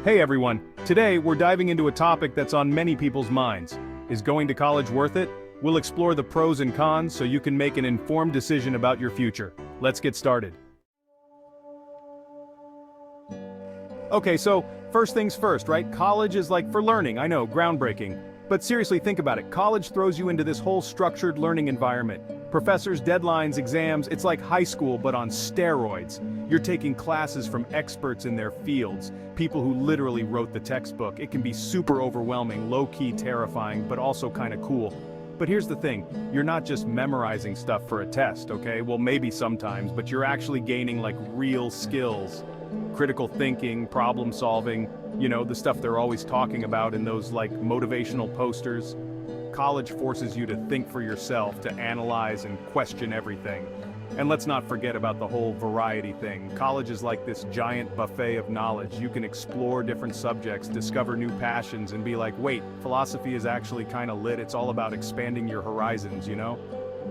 Hey everyone, today we're diving into a topic that's on many people's minds. Is going to college worth it? We'll explore the pros and cons so you can make an informed decision about your future. Let's get started. Okay, so first things first, right? College is like for learning, I know, groundbreaking. But seriously, think about it. College throws you into this whole structured learning environment. Professors, deadlines, exams, it's like high school but on steroids. You're taking classes from experts in their fields, people who literally wrote the textbook. It can be super overwhelming, low-key terrifying, but also kind of cool. But here's the thing, you're not just memorizing stuff for a test, okay? Well, maybe sometimes, but you're actually gaining like real skills. Critical thinking, problem solving, you know, the stuff they're always talking about in those like motivational posters. College forces you to think for yourself, to analyze and question everything. And let's not forget about the whole variety thing. College is like this giant buffet of knowledge. You can explore different subjects, discover new passions, and be like, wait, philosophy is actually kind of lit. It's all about expanding your horizons, you know?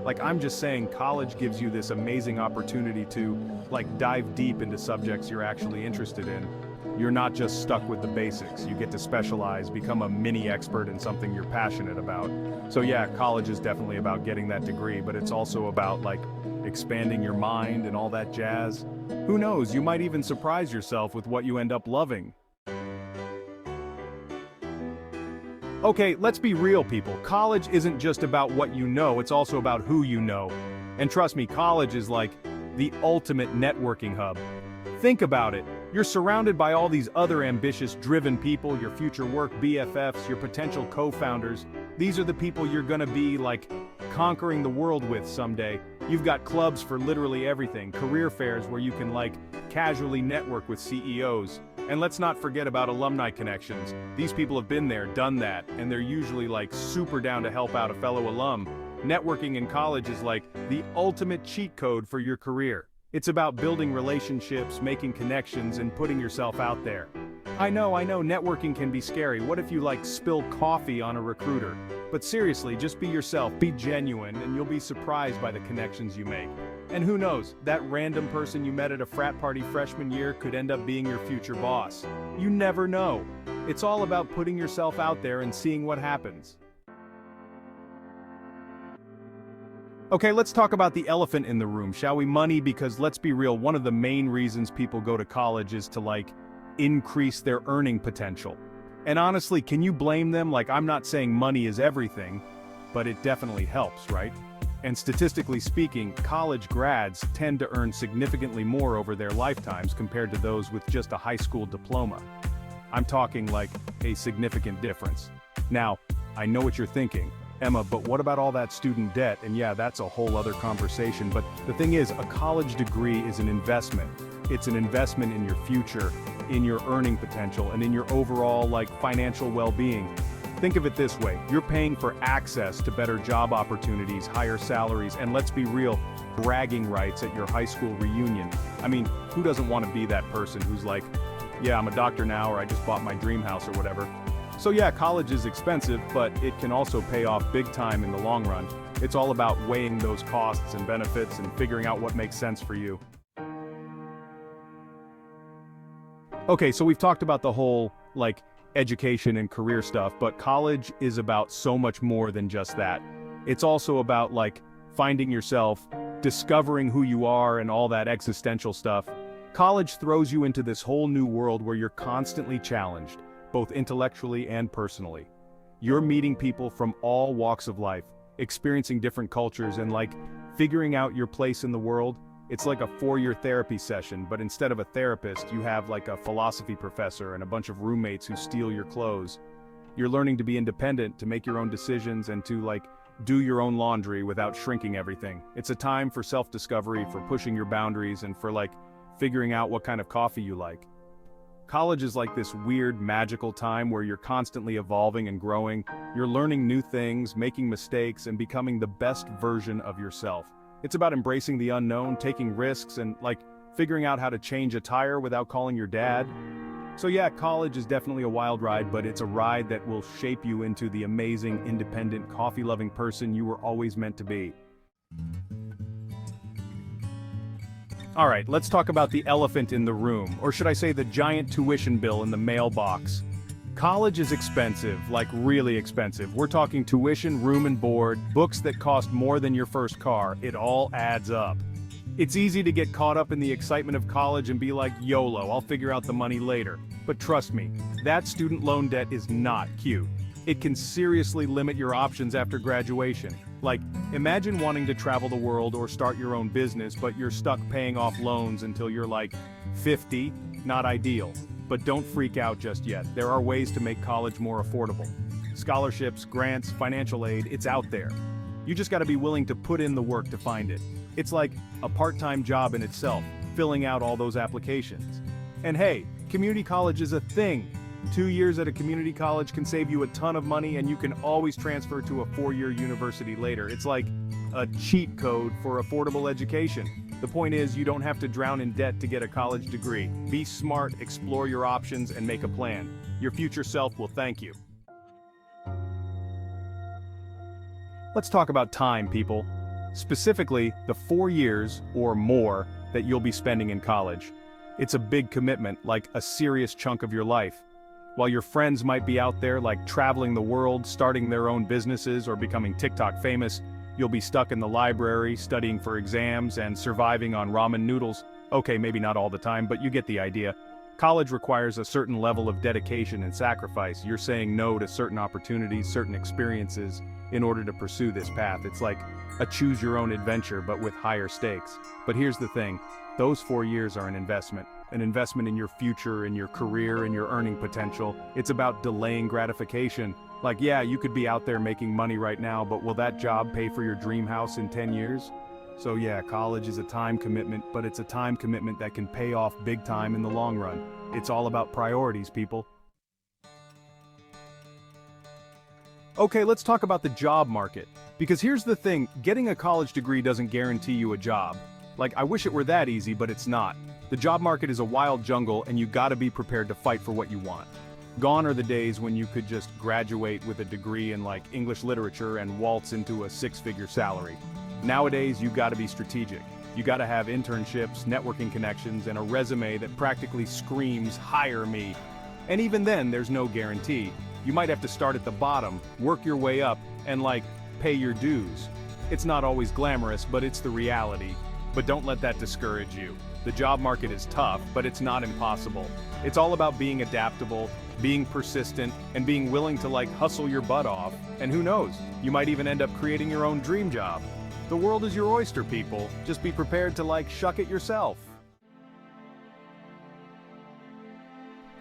Like, I'm just saying, college gives you this amazing opportunity to, like, dive deep into subjects you're actually interested in. You're not just stuck with the basics. You get to specialize, become a mini expert in something you're passionate about. So yeah, college is definitely about getting that degree, but it's also about, like, expanding your mind and all that jazz. Who knows, you might even surprise yourself with what you end up loving. Okay, let's be real, people. College isn't just about what you know, it's also about who you know. And trust me, college is like the ultimate networking hub. Think about it. You're surrounded by all these other ambitious, driven people, your future work BFFs, your potential co-founders. These are the people you're gonna be, like, conquering the world with someday. You've got clubs for literally everything, career fairs where you can, like, casually network with CEOs. And let's not forget about alumni connections. These people have been there, done that, and they're usually like super down to help out a fellow alum. Networking in college is like the ultimate cheat code for your career. It's about building relationships, making connections, and putting yourself out there. I know, networking can be scary. What if you like spill coffee on a recruiter? But seriously, just be yourself, be genuine, and you'll be surprised by the connections you make. And who knows, that random person you met at a frat party freshman year could end up being your future boss. You never know. It's all about putting yourself out there and seeing what happens. Okay, let's talk about the elephant in the room, shall we? Money, because let's be real, one of the main reasons people go to college is to, like, increase their earning potential. And honestly, can you blame them? Like, I'm not saying money is everything, but it definitely helps, right? And statistically speaking, college grads tend to earn significantly more over their lifetimes compared to those with just a high school diploma. I'm talking like a significant difference. Now, I know what you're thinking, Emma, but what about all that student debt? And yeah, that's a whole other conversation, but the thing is, a college degree is an investment. It's an investment in your future, in your earning potential, and in your overall, like, financial well-being. Think of it this way, you're paying for access to better job opportunities, higher salaries, and let's be real, bragging rights at your high school reunion. I mean, who doesn't want to be that person who's like, yeah, I'm a doctor now, or I just bought my dream house or whatever. So yeah, college is expensive, but it can also pay off big time in the long run. It's all about weighing those costs and benefits and figuring out what makes sense for you. Okay, so we've talked about the whole, like, education and career stuff, but college is about so much more than just that. It's also about, like, finding yourself, discovering who you are, and all that existential stuff. College throws you into this whole new world where you're constantly challenged, both intellectually and personally. You're meeting people from all walks of life, experiencing different cultures, and, like, figuring out your place in the world. It's like a 4-year therapy session, but instead of a therapist, you have like a philosophy professor and a bunch of roommates who steal your clothes. You're learning to be independent, to make your own decisions, and to, like, do your own laundry without shrinking everything. It's a time for self-discovery, for pushing your boundaries, and for, like, figuring out what kind of coffee you like. College is like this weird, magical time where you're constantly evolving and growing. You're learning new things, making mistakes, and becoming the best version of yourself. It's about embracing the unknown, taking risks, and, like, figuring out how to change a tire without calling your dad. So yeah, college is definitely a wild ride, but it's a ride that will shape you into the amazing, independent, coffee-loving person you were always meant to be. Alright, let's talk about the elephant in the room, or should I say the giant tuition bill in the mailbox. College is expensive, like really expensive. We're talking tuition, room and board, books that cost more than your first car. It all adds up. It's easy to get caught up in the excitement of college and be like, YOLO, I'll figure out the money later. But trust me, that student loan debt is not cute. It can seriously limit your options after graduation. Like, imagine wanting to travel the world or start your own business, but you're stuck paying off loans until you're like 50. Not ideal. But don't freak out just yet. There are ways to make college more affordable. Scholarships, grants, financial aid, it's out there. You just gotta be willing to put in the work to find it. It's like a part-time job in itself, filling out all those applications. And hey, community college is a thing. 2 years at a community college can save you a ton of money, and you can always transfer to a 4-year university later. It's like a cheat code for affordable education. The point is, you don't have to drown in debt to get a college degree. Be smart, explore your options, and make a plan. Your future self will thank you. Let's talk about time, people. Specifically, the 4 years or more that you'll be spending in college. It's a big commitment, like a serious chunk of your life. While your friends might be out there like traveling the world, starting their own businesses, or becoming TikTok famous, you'll be stuck in the library, studying for exams, and surviving on ramen noodles. Okay, maybe not all the time, but you get the idea. College requires a certain level of dedication and sacrifice. You're saying no to certain opportunities, certain experiences, in order to pursue this path. It's like a choose-your-own adventure, but with higher stakes. But here's the thing, those 4 years are an investment in your future, in your career, in your earning potential. It's about delaying gratification. Like, yeah, you could be out there making money right now, but will that job pay for your dream house in 10 years? So yeah, college is a time commitment, but it's a time commitment that can pay off big time in the long run. It's all about priorities, people. Okay, let's talk about the job market. Because here's the thing, getting a college degree doesn't guarantee you a job. Like, I wish it were that easy, but it's not. The job market is a wild jungle, and you gotta be prepared to fight for what you want. Gone are the days when you could just graduate with a degree in like English literature and waltz into a 6-figure salary. Nowadays, you gotta be strategic. You gotta have internships, networking connections, and a resume that practically screams, hire me. And even then, there's no guarantee. You might have to start at the bottom, work your way up, and like, pay your dues. It's not always glamorous, but it's the reality. But don't let that discourage you. The job market is tough, but it's not impossible. It's all about being adaptable, being persistent, and being willing to like hustle your butt off. And who knows, you might even end up creating your own dream job. The world is your oyster, people. Just be prepared to like shuck it yourself.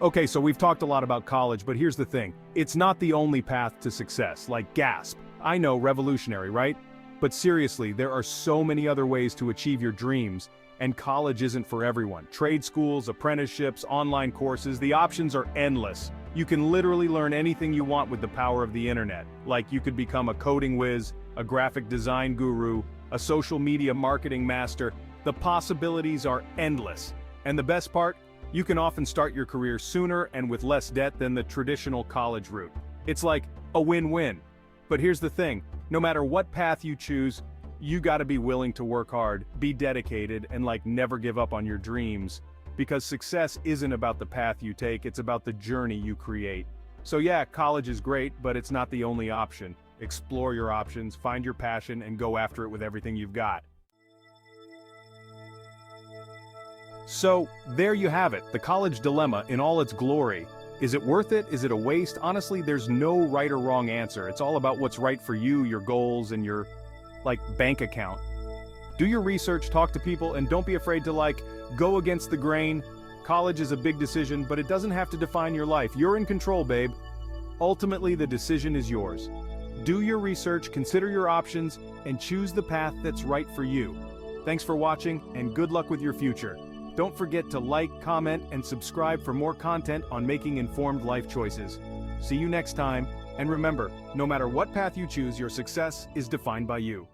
Okay, so we've talked a lot about college, but here's the thing. It's not the only path to success, like gasp. I know, revolutionary, right? But seriously, there are so many other ways to achieve your dreams, and college isn't for everyone. Trade schools, apprenticeships, online courses, the options are endless. You can literally learn anything you want with the power of the internet. Like, you could become a coding whiz, a graphic design guru, a social media marketing master. The possibilities are endless. And the best part? You can often start your career sooner and with less debt than the traditional college route. It's like a win-win. But here's the thing, no matter what path you choose, you gotta be willing to work hard, be dedicated, and like never give up on your dreams. Because success isn't about the path you take, it's about the journey you create. So yeah, college is great, but it's not the only option. Explore your options, find your passion, and go after it with everything you've got. So, there you have it, the college dilemma in all its glory. Is it worth it? Is it a waste? Honestly, there's no right or wrong answer. It's all about what's right for you, your goals, and your, bank account. Do your research, talk to people, and don't be afraid to, go against the grain. College is a big decision, but it doesn't have to define your life. You're in control, babe. Ultimately, the decision is yours. Do your research, consider your options, and choose the path that's right for you. Thanks for watching, and good luck with your future. Don't forget to like, comment, and subscribe for more content on making informed life choices. See you next time, and remember, no matter what path you choose, your success is defined by you.